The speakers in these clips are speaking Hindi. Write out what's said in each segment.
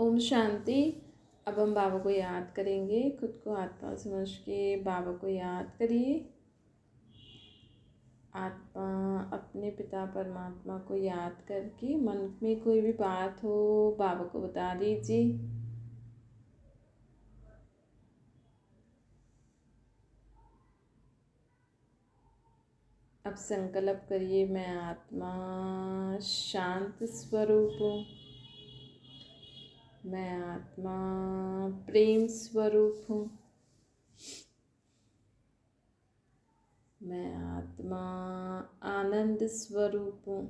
ओम शांति। अब हम बाबा को याद करेंगे। खुद को आत्मा समझ के बाबा को याद करिए। आत्मा अपने पिता परमात्मा को याद करके मन में कोई भी बात हो बाबा को बता दीजिए। अब संकल्प करिए, मैं आत्मा शांत स्वरूप हूँ। मैं आत्मा प्रेम स्वरूप हूँ। मैं आत्मा आनंद स्वरूप हूँ।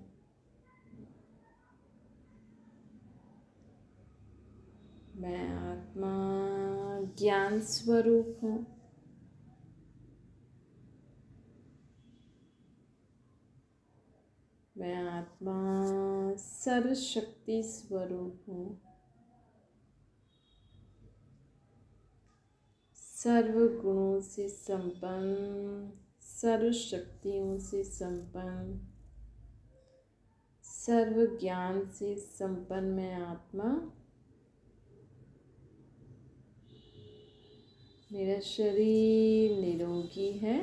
मैं आत्मा ज्ञान स्वरूप हूँ। मैं आत्मा सर्वशक्ति स्वरूप हूँ। सर्व गुणों से संपन्न, सर्व शक्तियों से संपन्न, सर्व ज्ञान से संपन्न मैं आत्मा। मेरा शरीर निरोगी है।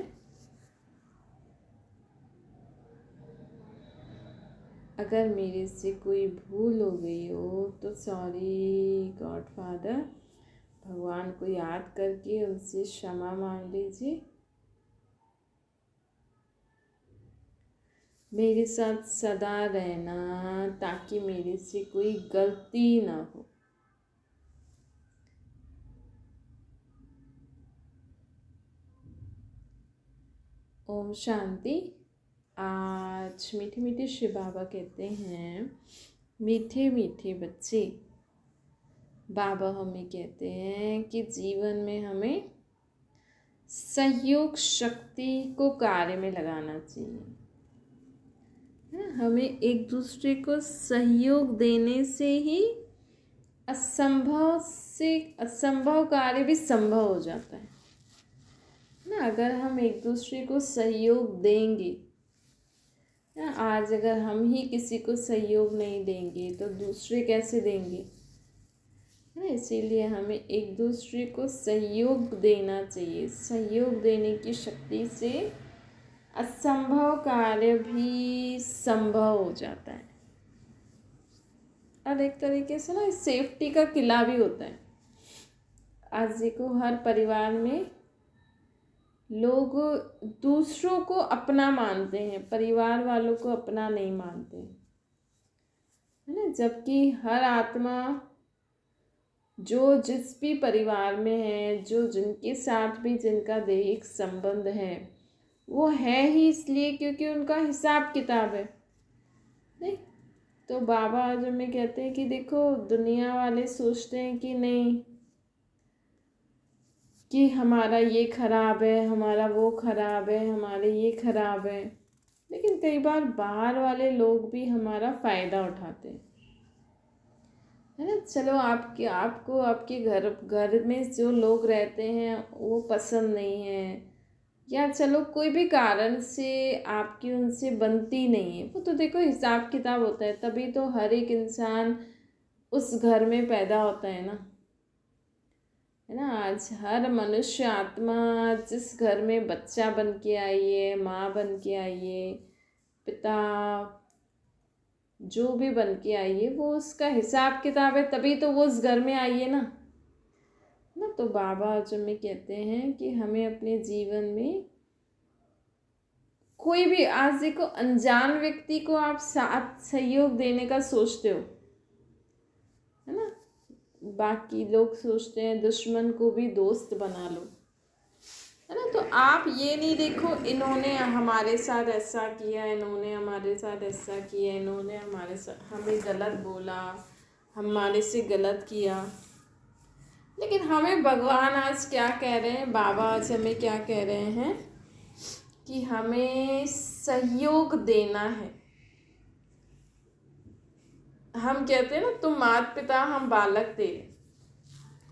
अगर मेरे से कोई भूल हो गई हो तो सॉरी गॉड फादर। भगवान को याद करके उनसे क्षमा मांग लीजिए। मेरे साथ सदा रहना ताकि मेरे से कोई गलती ना हो। ओम शांति। आज मीठे मीठे शिव बाबा कहते हैं, मीठे मीठे बच्चे। बाबा हमें कहते हैं कि जीवन में हमें सहयोग शक्ति को कार्य में लगाना चाहिए। हमें एक दूसरे को सहयोग देने से ही असंभव कार्य भी संभव हो जाता है ना। अगर हम एक दूसरे को सहयोग देंगे ना, आज अगर हम ही किसी को सहयोग नहीं देंगे तो दूसरे कैसे देंगे ना। इसीलिए हमें एक दूसरे को सहयोग देना चाहिए। सहयोग देने की शक्ति से असंभव कार्य भी संभव हो जाता है। और एक तरीके से ना सेफ्टी का किला भी होता है। आज देखो हर परिवार में लोग दूसरों को अपना मानते हैं, परिवार वालों को अपना नहीं मानते, है ना। जबकि हर आत्मा जो जिस भी परिवार में है, जो जिनके साथ भी जिनका दैहिक संबंध है, वो है ही इसलिए क्योंकि उनका हिसाब किताब है। नहीं तो बाबा आज हमें कहते हैं कि देखो दुनिया वाले सोचते हैं कि नहीं, कि हमारा ये खराब है, हमारा वो खराब है, हमारे ये खराब है। लेकिन कई बार बाहर वाले लोग भी हमारा फ़ायदा उठाते हैं, है ना। चलो आपको आपके घर में जो लोग रहते हैं वो पसंद नहीं है, या चलो कोई भी कारण से आपकी उनसे बनती नहीं है, वो तो देखो हिसाब किताब होता है। तभी तो हर एक इंसान उस घर में पैदा होता है ना, है ना। आज हर मनुष्य आत्मा जिस घर में बच्चा बन के आई है, माँ बन के आई है, पिता जो भी बन के आई है, वो उसका हिसाब किताब है, तभी तो वो उस घर में आई है ना। तो बाबा आज हमें कहते हैं कि हमें अपने जीवन में कोई भी, आज देखो अनजान व्यक्ति को आप साथ सहयोग देने का सोचते हो, है ना। बाकी लोग सोचते हैं दुश्मन को भी दोस्त बना लो, है ना। तो आप ये नहीं देखो इन्होंने हमारे साथ ऐसा किया, इन्होंने हमारे साथ ऐसा किया, इन्होंने हमारे साथ हमें गलत बोला, हमारे से गलत किया। लेकिन हमें भगवान आज क्या कह रहे हैं, बाबा आज हमें क्या कह रहे हैं कि हमें सहयोग देना है। हम कहते हैं ना, तुम माता पिता हम बालक तेरे।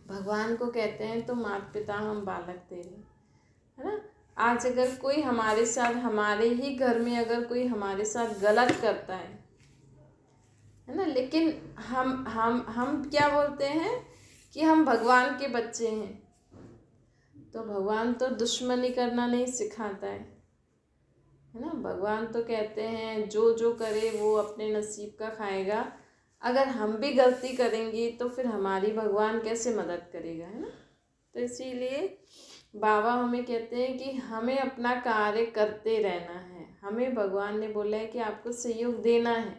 भगवान को कहते हैं तुम माता पिता हम बालक तेरे, है ना। आज अगर कोई हमारे साथ, हमारे ही घर में अगर कोई हमारे साथ गलत करता है है ना। लेकिन हम क्या बोलते हैं कि हम भगवान के बच्चे हैं। तो भगवान तो दुश्मनी करना नहीं सिखाता है ना। भगवान तो कहते हैं जो जो करे वो अपने नसीब का खाएगा। अगर हम भी गलती करेंगे तो फिर हमारी भगवान कैसे मदद करेगा, है ना। तो इसीलिए बाबा हमें कहते हैं कि हमें अपना कार्य करते रहना है। हमें भगवान ने बोला है कि आपको सहयोग देना है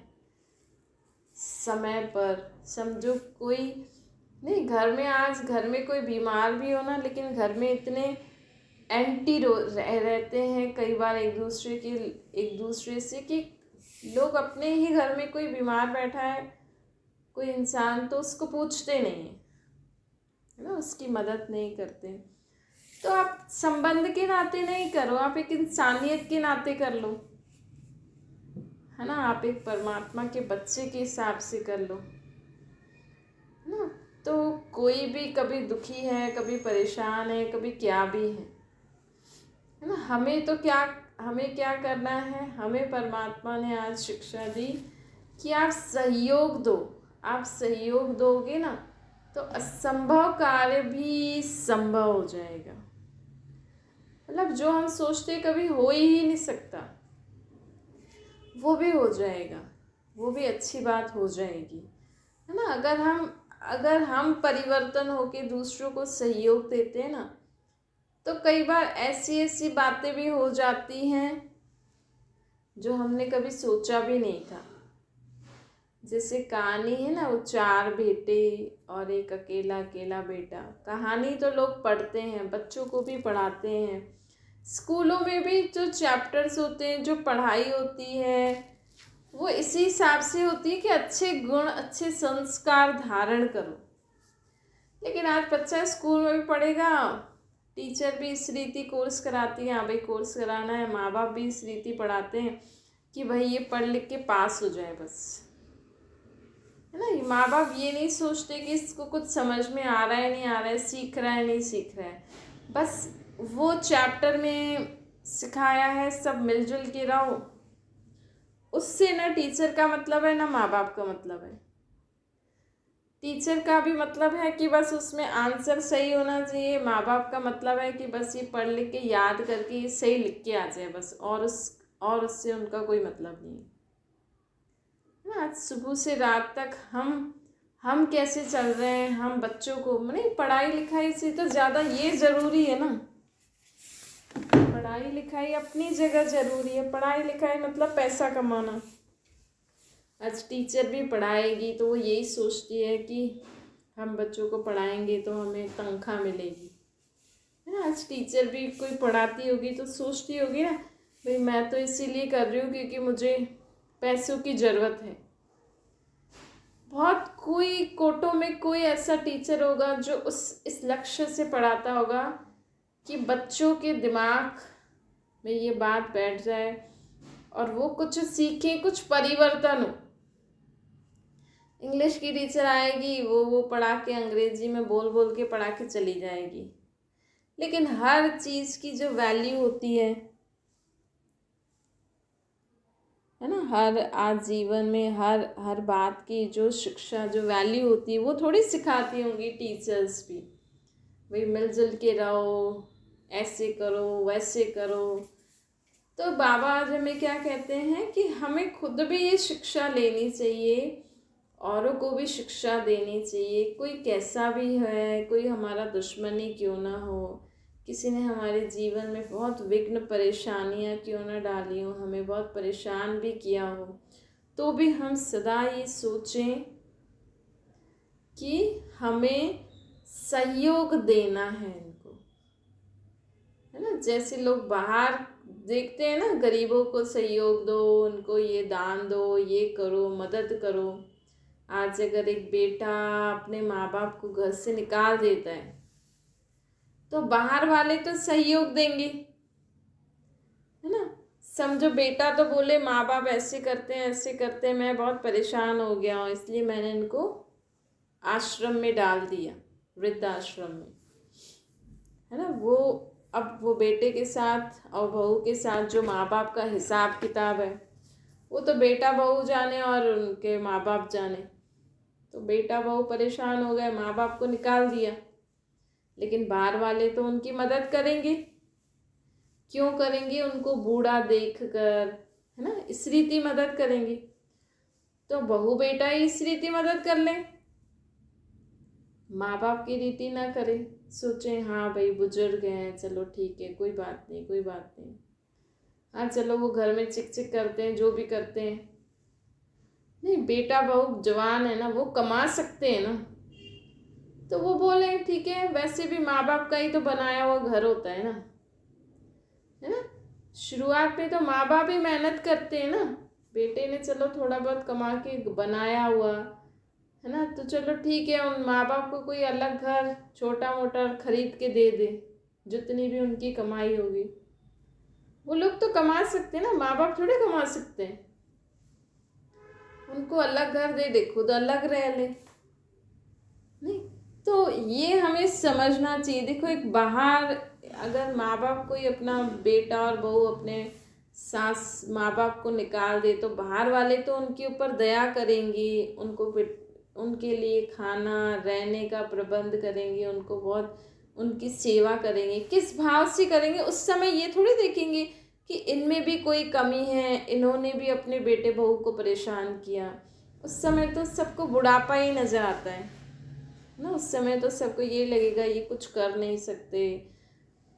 समय पर। समझो कोई नहीं, घर में कोई बीमार भी हो ना, लेकिन घर में इतने एंटी रहते हैं कई बार एक दूसरे से कि लोग अपने ही घर में कोई बीमार बैठा है कोई इंसान तो उसको पूछते नहीं है ना, उसकी मदद नहीं करते। तो आप संबंध के नाते नहीं करो, आप एक इंसानियत के नाते कर लो, है ना। आप एक परमात्मा के बच्चे के हिसाब से कर लो, है ना। तो कोई भी कभी दुखी है, कभी परेशान है, कभी क्या भी है ना। हमें क्या करना है। हमें परमात्मा ने आज शिक्षा दी कि आप सहयोग दो। आप सहयोग दोगे ना तो असंभव कार्य भी संभव हो जाएगा। मतलब जो हम सोचते कभी हो ही नहीं सकता वो भी हो जाएगा, वो भी अच्छी बात हो जाएगी, है ना। अगर हम परिवर्तन होके दूसरों को सहयोग देते हैं ना तो कई बार ऐसी ऐसी बातें भी हो जाती हैं जो हमने कभी सोचा भी नहीं था। जैसे कहानी है ना, वो 4 बेटे और एक अकेला अकेला बेटा। कहानी तो लोग पढ़ते हैं, बच्चों को भी पढ़ाते हैं, स्कूलों में भी जो चैप्टर्स होते हैं, जो पढ़ाई होती है वो इसी हिसाब से होती है कि अच्छे गुण अच्छे संस्कार धारण करो। लेकिन आज बच्चा स्कूल में भी पढ़ेगा, टीचर भी इस रीति कोर्स कराती है, हाँ भाई कोर्स कराना है, माँ बाप भी इस रीति पढ़ाते हैं कि भाई ये पढ़ लिख के पास हो जाए बस, है ना। ये माँ बाप ये नहीं सोचते कि इसको कुछ समझ में आ रहा है नहीं आ रहा है, सीख रहा है नहीं सीख रहा है। बस वो चैप्टर में सिखाया है सब मिलजुल के रहो, उससे ना टीचर का मतलब है ना माँ बाप का मतलब है। टीचर का भी मतलब है कि बस उसमें आंसर सही होना चाहिए, माँ बाप का मतलब है कि बस ये पढ़ लिख के याद करके ये सही लिख के आ जाए बस, और उससे उनका कोई मतलब नहीं है। आज सुबह से रात तक हम कैसे चल रहे हैं, हम बच्चों को नहीं, पढ़ाई लिखाई से तो ज़्यादा ये ज़रूरी है ना। पढ़ाई लिखाई अपनी जगह ज़रूरी है, पढ़ाई लिखाई मतलब पैसा कमाना। आज टीचर भी पढ़ाएगी तो वो यही सोचती है कि हम बच्चों को पढ़ाएंगे तो हमें तनख्वाह मिलेगी, है ना। आज टीचर भी कोई पढ़ाती होगी तो सोचती होगी ना, भाई मैं तो इसीलिए कर रही हूँ क्योंकि मुझे पैसों की ज़रूरत है। बहुत कोई कोटों में कोई ऐसा टीचर होगा जो इस लक्ष्य से पढ़ाता होगा कि बच्चों के दिमाग में ये बात बैठ जाए और वो कुछ सीखें, कुछ परिवर्तन हो। इंग्लिश की टीचर आएगी, वो पढ़ा के अंग्रेजी में बोल बोल के पढ़ा के चली जाएगी, लेकिन हर चीज़ की जो वैल्यू होती है ना, हर आज जीवन में हर बात की जो शिक्षा जो वैल्यू होती है वो थोड़ी सिखाती होंगी टीचर्स भी। भाई मिलजुल के रहो, ऐसे करो वैसे करो। तो बाबा आज हमें क्या कहते हैं कि हमें खुद भी ये शिक्षा लेनी चाहिए, औरों को भी शिक्षा देनी चाहिए। कोई कैसा भी है, कोई हमारा दुश्मन ही क्यों ना हो, किसी ने हमारे जीवन में बहुत विघ्न परेशानियां क्यों ना डाली हो, हमें बहुत परेशान भी किया हो, तो भी हम सदा ये सोचें कि हमें सहयोग देना है इनको, है ना। जैसे लोग बाहर देखते हैं ना, गरीबों को सहयोग दो, उनको ये दान दो, ये करो, मदद करो। आज अगर एक बेटा अपने माँ बाप को घर से निकाल देता है तो बाहर वाले तो सहयोग देंगे, है ना। समझो बेटा तो बोले माँ बाप ऐसे करते हैं, मैं बहुत परेशान हो गया हूँ इसलिए मैंने इनको आश्रम में डाल दिया, वृद्धाश्रम में, है ना। अब वो बेटे के साथ और बहू के साथ जो माँ बाप का हिसाब किताब है वो तो बेटा बहू जाने और उनके माँ बाप जाने। तो बेटा बहू परेशान हो गए, माँ बाप को निकाल दिया, लेकिन बाहर वाले तो उनकी मदद करेंगे। क्यों करेंगे? उनको बूढ़ा देख कर, है ना, इस रीति मदद करेंगे। तो बहू बेटा ही इस रीति मदद कर ले, माँ बाप की रीति ना करे, सोचे हाँ भाई बुजुर्ग हैं, चलो ठीक है, कोई बात नहीं, कोई बात नहीं, हाँ चलो वो घर में चिक चिक करते हैं, जो भी करते हैं। नहीं, बेटा बहू जवान है ना, वो कमा सकते हैं ना, तो वो बोले ठीक है, वैसे भी माँ बाप का ही तो बनाया हुआ घर होता है ना, है ना। शुरुआत में तो माँ बाप ही मेहनत करते हैं ना, बेटे ने चलो थोड़ा बहुत कमा के बनाया हुआ है ना, तो चलो ठीक है, उन माँ बाप को कोई अलग घर छोटा मोटा खरीद के दे दे, जितनी भी उनकी कमाई होगी। वो लोग तो कमा सकते हैं ना, माँ बाप थोड़े कमा सकते हैं। उनको अलग घर दे दे, खुद अलग रह ले। नहीं, तो ये हमें समझना चाहिए। देखो, एक बाहर अगर माँ बाप कोई अपना बेटा और बहू अपने सास माँ बाप को निकाल दे, तो बाहर वाले तो उनके ऊपर दया करेंगे, उनको उनके लिए खाना रहने का प्रबंध करेंगे, उनको बहुत उनकी सेवा करेंगे। किस भाव से करेंगे? उस समय ये थोड़ी देखेंगे कि इनमें भी कोई कमी है, इन्होंने भी अपने बेटे बहू को परेशान किया। उस समय तो सबको बुढ़ापा ही नजर आता है ना, उस समय तो सबको ये लगेगा ये कुछ कर नहीं सकते।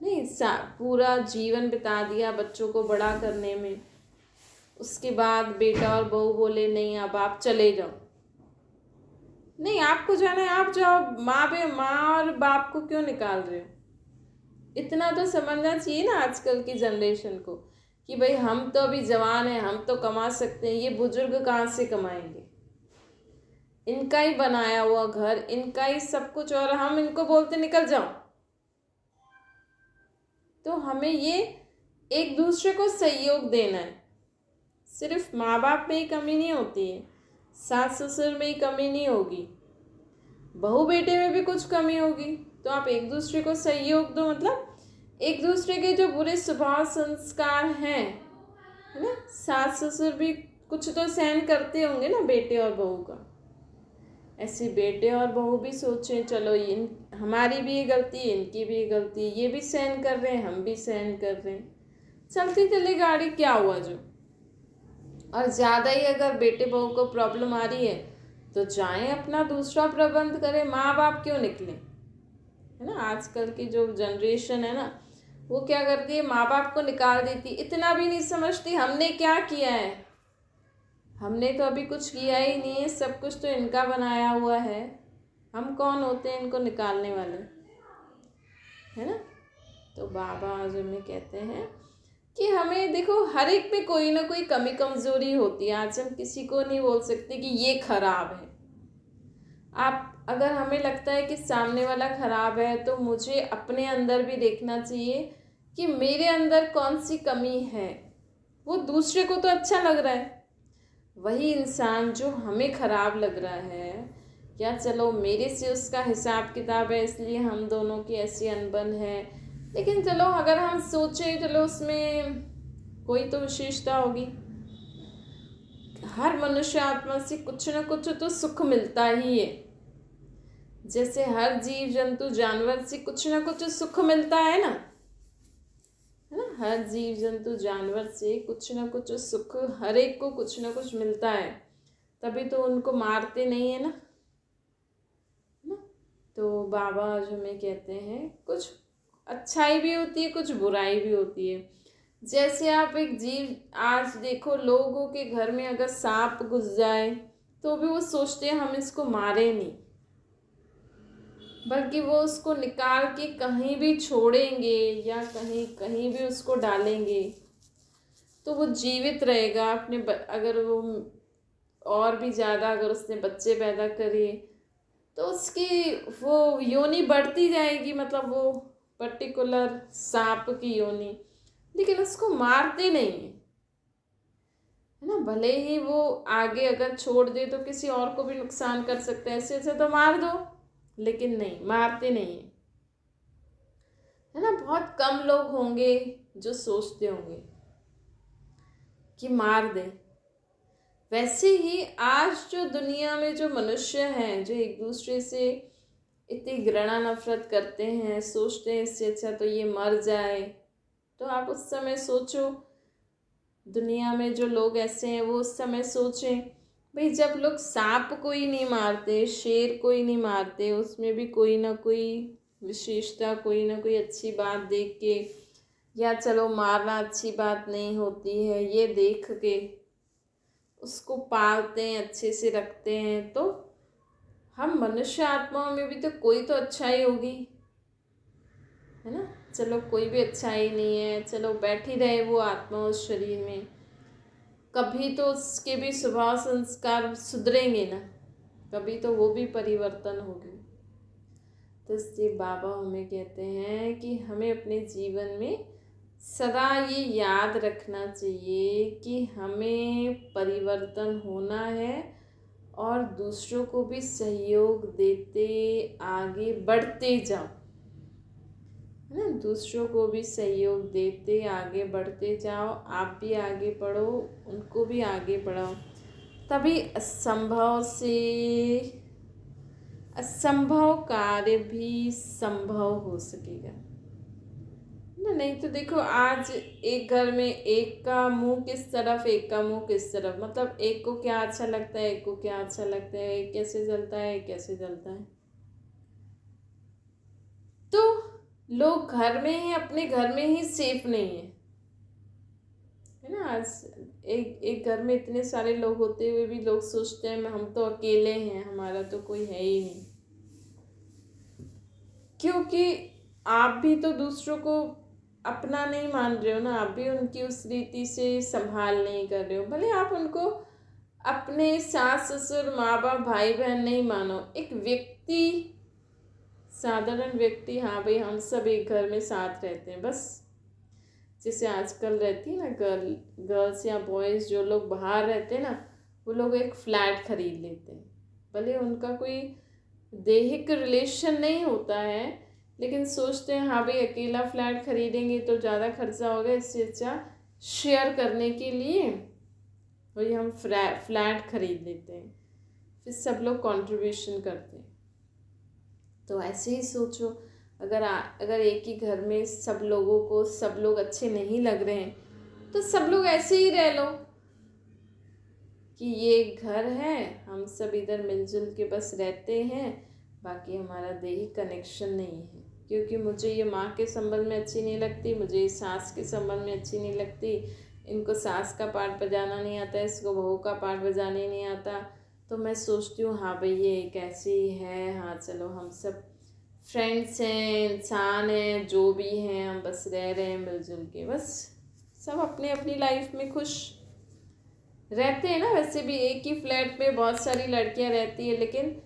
नहीं, पूरा जीवन बिता दिया बच्चों को बड़ा करने में, उसके बाद बेटा और बहू बोले नहीं अब आप चले जाओ। नहीं, आपको जाना है आप जाओ, माँ और बाप को क्यों निकाल रहे हो? इतना तो समझना चाहिए ना आजकल की जनरेशन को कि भाई हम तो अभी जवान हैं, हम तो कमा सकते हैं, ये बुजुर्ग कहाँ से कमाएंगे? इनका ही बनाया हुआ घर, इनका ही सब कुछ, और हम इनको बोलते निकल जाओ। तो हमें ये एक दूसरे को सहयोग देना है। सिर्फ माँ बाप में ही कमी नहीं होती है, सास ससुर में ही कमी नहीं होगी, बहू बेटे में भी कुछ कमी होगी। तो आप एक दूसरे को सहयोग दो, मतलब एक दूसरे के जो बुरे स्वभाव संस्कार हैं, है ना, सास ससुर भी कुछ तो सहन करते होंगे ना बेटे और बहू का। ऐसे बेटे और बहू भी सोचें चलो इन हमारी भी ये गलती है, इनकी भी ये गलती है, ये भी सहन कर रहे हैं, हम भी सहन कर रहे हैं, चलती चली गाड़ी, क्या हुआ जो। और ज़्यादा ही अगर बेटे बहू को प्रॉब्लम आ रही है तो जाएं अपना दूसरा प्रबंध करें, माँ बाप क्यों निकले, है ना। आजकल की जो जनरेशन है ना, वो क्या करती है, माँ बाप को निकाल देती, इतना भी नहीं समझती हमने क्या किया है, हमने तो अभी कुछ किया ही नहीं है, सब कुछ तो इनका बनाया हुआ है, हम कौन होते हैं इनको निकालने वाले, है ना। तो बाबा आज हमें कहते हैं कि हमें देखो हर एक में कोई ना कोई कमी कमजोरी होती है। आज हम किसी को नहीं बोल सकते कि ये खराब है। आप अगर हमें लगता है कि सामने वाला खराब है, तो मुझे अपने अंदर भी देखना चाहिए कि मेरे अंदर कौन सी कमी है। वो दूसरे को तो अच्छा लग रहा है, वही इंसान जो हमें खराब लग रहा है, या चलो मेरे से उसका हिसाब किताब है इसलिए हम दोनों की ऐसी अनबन है, लेकिन चलो अगर हम सोचें चलो उसमें कोई तो विशेषता होगी। हर मनुष्य आत्मा से कुछ न कुछ तो सुख मिलता ही है। जैसे हर जीव जंतु जानवर से कुछ न कुछ सुख मिलता है ना, है ना। हर जीव जंतु जानवर से कुछ न कुछ सुख, हर एक को कुछ न कुछ मिलता है, तभी तो उनको मारते नहीं है ना। तो बाबा आज हमें कहते हैं कुछ अच्छाई भी होती है, कुछ बुराई भी होती है। जैसे आप एक जीव, आज देखो लोगों के घर में अगर सांप घुस जाए तो भी वो सोचते हैं हम इसको मारे नहीं, बल्कि वो उसको निकाल के कहीं भी छोड़ेंगे या कहीं कहीं भी उसको डालेंगे तो वो जीवित रहेगा अपने अगर वो और भी ज़्यादा अगर उसने बच्चे पैदा करे तो उसकी वो योनि बढ़ती जाएगी, मतलब वो पर्टिकुलर सांप की योनि, लेकिन उसको मारते नहीं है ना। भले ही वो आगे अगर छोड़ दे तो किसी और को भी नुकसान कर सकता है, ऐसे तो मार दो, लेकिन नहीं, मारते नहीं है ना। बहुत कम लोग होंगे जो सोचते होंगे कि मार दें, वैसे ही आज जो दुनिया में जो मनुष्य हैं, जो एक दूसरे से इतनी घृणा नफरत करते हैं, सोचते हैं इससे अच्छा तो ये मर जाए, तो आप उस समय सोचो, दुनिया में जो लोग ऐसे हैं वो उस समय सोचें, भाई जब लोग सांप को ही नहीं मारते, शेर को ही नहीं मारते, उसमें भी कोई ना कोई विशेषता, कोई ना कोई अच्छी बात देख के, या चलो मारना अच्छी बात नहीं होती है ये देख के उसको पालते हैं, अच्छे से रखते हैं, तो हम मनुष्य आत्माओं में भी तो कोई तो अच्छाई होगी, है ना। चलो कोई भी अच्छाई नहीं है, चलो बैठी रहे वो आत्मा उस शरीर में, कभी तो उसके भी स्वभाव संस्कार सुधरेंगे ना, कभी तो वो भी परिवर्तन होगी। तो इसलिए बाबा हमें कहते हैं कि हमें अपने जीवन में सदा ये याद रखना चाहिए कि हमें परिवर्तन होना है और दूसरों को भी सहयोग देते आगे बढ़ते जाओ, है ना। दूसरों को भी सहयोग देते आगे बढ़ते जाओ, आप भी आगे बढ़ो, उनको भी आगे बढ़ाओ, तभी असंभव कार्य भी संभव हो सकेगा ना। नहीं तो देखो आज एक घर में एक का मुंह किस तरफ, एक का मुंह किस तरफ, मतलब एक को क्या अच्छा लगता है, एक को क्या अच्छा लगता है, एक कैसे चलता है, एक कैसे चलता है, तो लोग घर में ही, अपने घर में ही सेफ नहीं है ना। आज एक घर में इतने सारे लोग होते हुए भी लोग सोचते हैं हम तो अकेले हैं, हमारा तो कोई है ही नहीं, क्योंकि आप भी तो दूसरों को अपना नहीं मान रहे हो ना, आप भी उनकी उस रीति से संभाल नहीं कर रहे हो। भले आप उनको अपने सास ससुर माँ बाप भाई बहन नहीं मानो, एक व्यक्ति, साधारण व्यक्ति, हाँ भाई हम सब एक घर में साथ रहते हैं बस, जैसे आजकल रहती है ना गर्ल्स या बॉयज़ जो लोग बाहर रहते हैं ना, वो लोग एक फ्लैट खरीद लेते हैं, भले उनका कोई दैहिक रिलेशन नहीं होता है, लेकिन सोचते हैं हाँ भाई अकेला फ्लैट खरीदेंगे तो ज़्यादा खर्चा होगा, इससे अच्छा शेयर करने के लिए वही हम फ्लैट खरीद लेते हैं, फिर सब लोग कंट्रीब्यूशन करते हैं। तो ऐसे ही सोचो, अगर एक ही घर में सब लोगों को सब लोग अच्छे नहीं लग रहे हैं तो सब लोग ऐसे ही रह लो कि ये एक घर है, हम सब इधर मिलजुल के बस रहते हैं, बाकी हमारा दैहिक कनेक्शन नहीं है, क्योंकि मुझे ये माँ के संबंध में अच्छी नहीं लगती, मुझे ये सास के संबंध में अच्छी नहीं लगती, इनको सास का पार्ट बजाना नहीं आता, इसको बहू का पार्ट बजाने नहीं आता, तो मैं सोचती हूँ हाँ भाई ये एक ऐसी है, हाँ चलो हम सब फ्रेंड्स हैं, इंसान हैं, जो भी हैं, हम बस रह रहे हैं मिलजुल के, बस सब अपने अपनी लाइफ में खुश रहते हैं ना। वैसे भी एक ही फ्लैट में बहुत सारी लड़कियां रहती है, लेकिन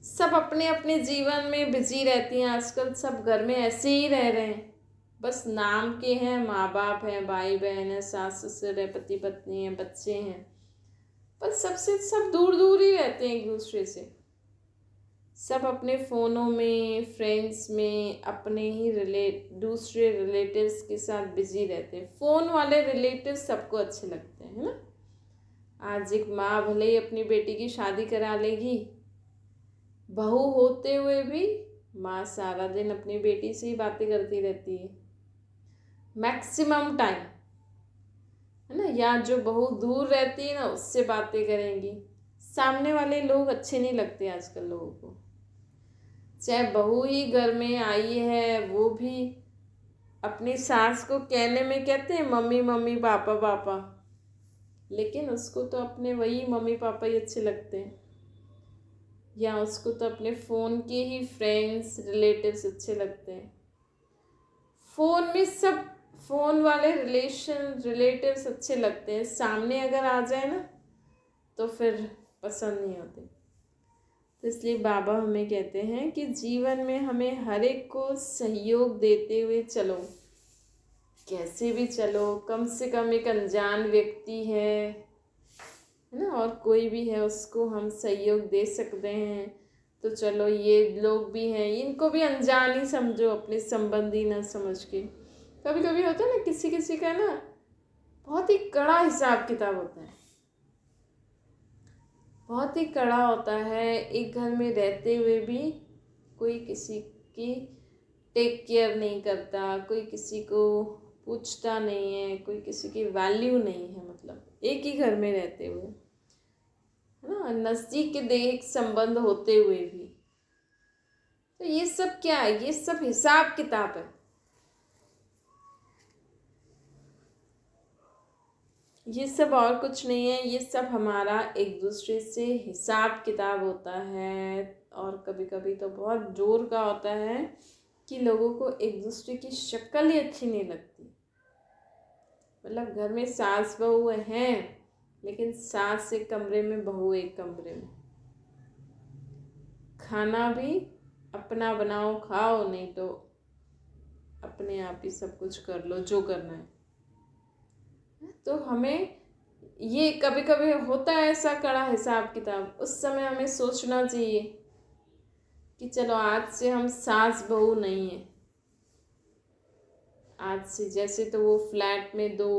सब अपने अपने जीवन में बिजी रहती हैं, आजकल सब घर में ऐसे ही रह रहे हैं, बस नाम के हैं, माँ बाप हैं, भाई बहन है, सास ससुर है, पति पत्नी है, बच्चे हैं, पर सबसे सब दूर दूर ही रहते हैं एक दूसरे से, सब अपने फ़ोनों में, फ्रेंड्स में, अपने ही दूसरे रिलेटिव्स के साथ बिजी रहते हैं। फ़ोन वाले रिलेटिव्स सबको अच्छे लगते हैं, है ना। आज एक माँ भले ही अपनी बेटी की शादी करा लेगी, बहू होते हुए भी माँ सारा दिन अपनी बेटी से ही बातें करती रहती है, मैक्सिमम टाइम, है ना। या जो बहू दूर रहती है ना उससे बातें करेंगी, सामने वाले लोग अच्छे नहीं लगते आजकल लोगों को। चाहे बहू ही घर में आई है, वो भी अपनी सास को कहने में कहते हैं मम्मी मम्मी पापा पापा, लेकिन उसको तो अपने वही मम्मी पापा ही अच्छे लगते हैं, या उसको तो अपने फ़ोन के ही फ्रेंड्स रिलेटिव्स अच्छे लगते हैं। फ़ोन में सब फ़ोन वाले रिलेटिव्स अच्छे लगते हैं, सामने अगर आ जाए ना तो फिर पसंद नहीं होते। तो इसलिए बाबा हमें कहते हैं कि जीवन में हमें हर एक को सहयोग देते हुए चलो, कैसे भी चलो, कम से कम एक अनजान व्यक्ति है ना, और कोई भी है उसको हम सहयोग दे सकते हैं, तो चलो ये लोग भी हैं, इनको भी अनजान ही समझो, अपने संबंधी ना समझ के। कभी कभी होता है ना किसी किसी का ना बहुत ही कड़ा हिसाब किताब होता है, बहुत ही कड़ा होता है। एक घर में रहते हुए भी कोई किसी की टेक केयर नहीं करता, कोई किसी को पूछता नहीं है, कोई किसी की वैल्यू नहीं है, मतलब एक ही घर में रहते हुए, है ना, नज़दीक के देख संबंध होते हुए भी। तो ये सब क्या है? ये सब हिसाब किताब है। ये सब और कुछ नहीं है, ये सब हमारा एक दूसरे से हिसाब किताब होता है। और कभी कभी तो बहुत जोर का होता है कि लोगों को एक दूसरे की शक्ल ही अच्छी नहीं लगती। मतलब घर में सास बहू हैं, लेकिन सास एक कमरे में, बहू एक कमरे में। खाना भी अपना बनाओ खाओ, नहीं तो अपने आप ही सब कुछ कर लो जो करना है। तो हमें ये कभी कभी होता है ऐसा कड़ा हिसाब किताब, उस समय हमें सोचना चाहिए कि चलो आज से हम सास बहू नहीं है। आज से जैसे तो वो फ्लैट में दो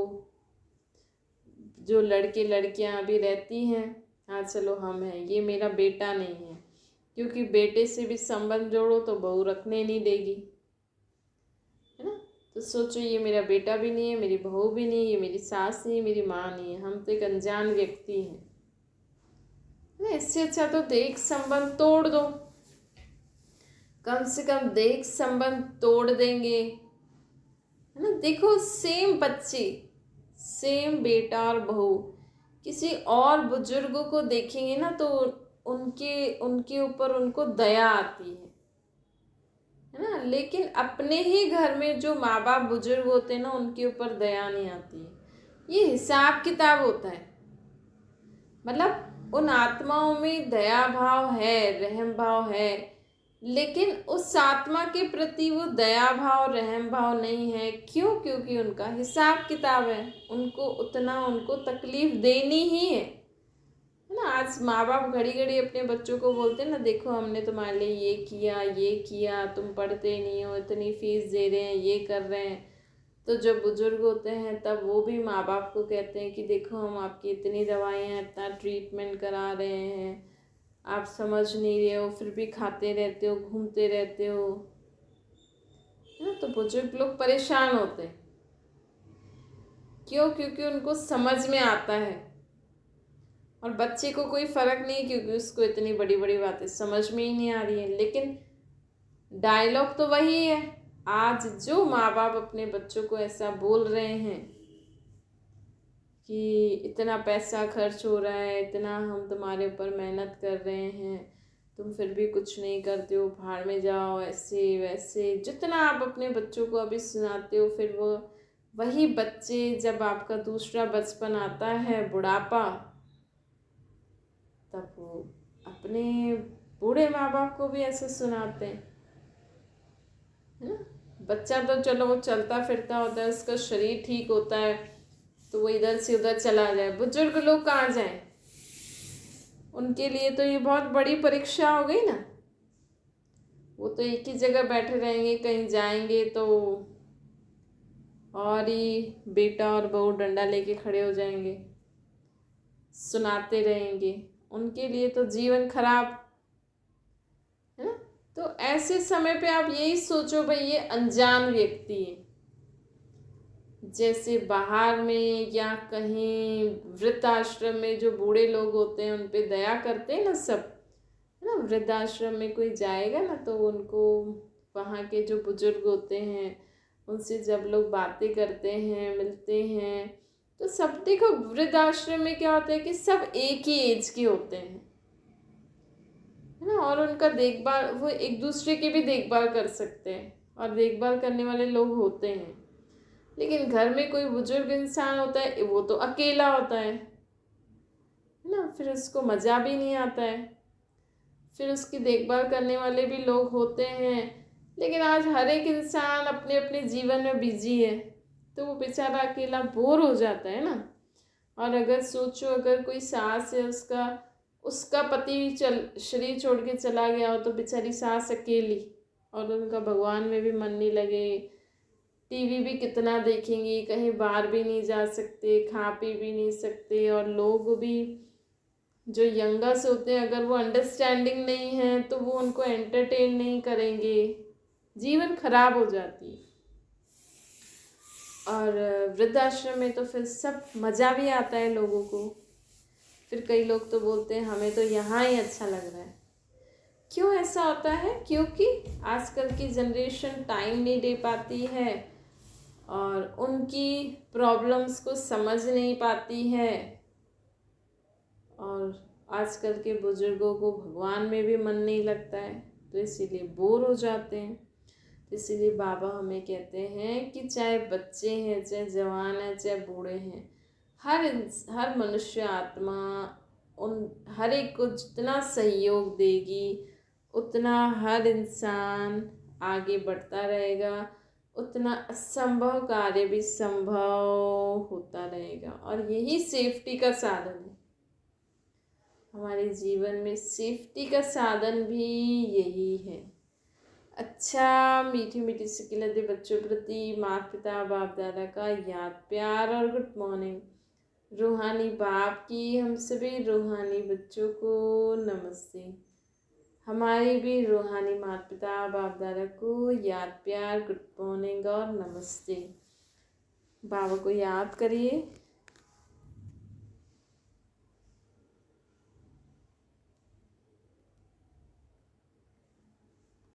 जो लड़के लड़कियां अभी रहती हैं, हाँ चलो हम हैं, ये मेरा बेटा नहीं है। क्योंकि बेटे से भी संबंध जोड़ो तो बहू रखने नहीं देगी, है ना। तो सोचो ये मेरा बेटा भी नहीं है, मेरी बहू भी नहीं है, ये मेरी सास नहीं है, मेरी माँ नहीं है, हम तो एक अनजान व्यक्ति हैं, है ना। इससे अच्छा तो देख संबंध तोड़ दो। कम से कम देख संबंध तोड़ देंगे, है ना। देखो सेम बच्चे, सेम बेटा और बहू किसी और बुजुर्गों को देखेंगे ना तो उनके उनके ऊपर उनको दया आती है ना। लेकिन अपने ही घर में जो माँ बाप बुजुर्ग होते हैं ना, उनके ऊपर दया नहीं आती है। ये हिसाब किताब होता है। मतलब उन आत्माओं में दया भाव है, रहम भाव है, लेकिन उस आत्मा के प्रति वो दया भाव रहम भाव नहीं है। क्यों? क्योंकि उनका हिसाब किताब है, उनको उतना उनको तकलीफ देनी ही है ना। आज माँ बाप घड़ी घड़ी अपने बच्चों को बोलते हैं ना, देखो हमने तुम्हारे लिए ये किया, तुम पढ़ते नहीं हो, इतनी फीस दे रहे हैं, ये कर रहे हैं। तो जब बुजुर्ग होते हैं तब वो भी माँ बाप को कहते हैं कि देखो हम आपकी इतनी दवाइयाँ, इतना ट्रीटमेंट करा रहे हैं, आप समझ नहीं रहे हो, फिर भी खाते रहते हो, घूमते रहते हो, है ना। तो बुजुर्ग लोग परेशान होते हैं। क्यों? क्योंकि उनको समझ में आता है। और बच्चे को कोई फर्क नहीं, क्योंकि उसको इतनी बड़ी बड़ी बातें समझ में ही नहीं आ रही है। लेकिन डायलॉग तो वही है। आज जो माँ बाप अपने बच्चों को ऐसा बोल रहे हैं कि इतना पैसा खर्च हो रहा है, इतना हम तुम्हारे ऊपर मेहनत कर रहे हैं, तुम फिर भी कुछ नहीं करते हो, भाड़ में जाओ, ऐसे वैसे, जितना आप अपने बच्चों को अभी सुनाते हो, फिर वो वही बच्चे जब आपका दूसरा बचपन आता है, बुढ़ापा, तब वो अपने बूढ़े माँ बाप को भी ऐसे सुनाते हैं, है ना। बच्चा तो चलो वो चलता फिरता होता है, उसका शरीर ठीक होता है तो वो इधर से उधर चला जाए। बुजुर्ग लोग कहाँ जाएं? उनके लिए तो ये बहुत बड़ी परीक्षा हो गई ना। वो तो एक ही जगह बैठे रहेंगे, कहीं जाएंगे तो और ही बेटा और बहू डंडा लेके खड़े हो जाएंगे, सुनाते रहेंगे। उनके लिए तो जीवन खराब, है ना। तो ऐसे समय पे आप यही सोचो भाई ये अनजान व्यक्ति है। जैसे बाहर में या कहीं वृद्धाश्रम में जो बूढ़े लोग होते हैं उन पे दया करते हैं ना सब, है ना। वृद्धाश्रम में कोई जाएगा ना तो उनको वहाँ के जो बुजुर्ग होते हैं उनसे जब लोग बातें करते हैं, मिलते हैं, तो सब देखो वृद्धाश्रम में क्या होता है कि सब एक ही एज के होते हैं, है ना। और उनका देखभाल, वो एक दूसरे की भी देखभाल कर सकते हैं और देखभाल करने वाले लोग होते हैं। लेकिन घर में कोई बुजुर्ग इंसान होता है, वो तो अकेला होता है ना। फिर उसको मज़ा भी नहीं आता है, फिर उसकी देखभाल करने वाले भी लोग होते हैं। लेकिन आज हर एक इंसान अपने अपने जीवन में बिजी है, तो वो बेचारा अकेला बोर हो जाता है ना। और अगर सोचो अगर कोई सास है, उसका उसका पति शरीर छोड़ के चला गया हो, तो बेचारी सास अकेली, और उनका भगवान में भी मन नहीं लगे, टीवी भी कितना देखेंगी, कहीं बाहर भी नहीं जा सकते, खा पी भी नहीं सकते, और लोग भी जो यंगर्स होते हैं अगर वो अंडरस्टैंडिंग नहीं है तो वो उनको एंटरटेन नहीं करेंगे, जीवन खराब हो जाती है। और वृद्धाश्रम में तो फिर सब मज़ा भी आता है लोगों को। फिर कई लोग तो बोलते हैं हमें तो यहाँ ही अच्छा लग रहा है। क्यों ऐसा होता है? क्योंकि आजकल की जनरेशन टाइम नहीं दे पाती है और उनकी प्रॉब्लम्स को समझ नहीं पाती है। और आजकल के बुजुर्गों को भगवान में भी मन नहीं लगता है, तो इसीलिए बोर हो जाते हैं। तो इसीलिए बाबा हमें कहते हैं कि चाहे बच्चे हैं, चाहे जवान हैं, चाहे बूढ़े हैं, हर मनुष्य आत्मा उन हर एक को जितना सहयोग देगी उतना हर इंसान आगे बढ़ता रहेगा, उतना असंभव कार्य भी संभव होता रहेगा। और यही सेफ्टी का साधन है। हमारे जीवन में सेफ्टी का साधन भी यही है। अच्छा, मीठी मीठी सी खिलते बच्चों प्रति माता पिता बाप दादा का याद प्यार और गुड मॉर्निंग। रूहानी बाप की हम सभी रूहानी बच्चों को नमस्ते। हमारे भी रूहानी माता पिता बाप दादा को याद प्यार गुड मॉर्निंग और नमस्ते। बाबा को याद करिए,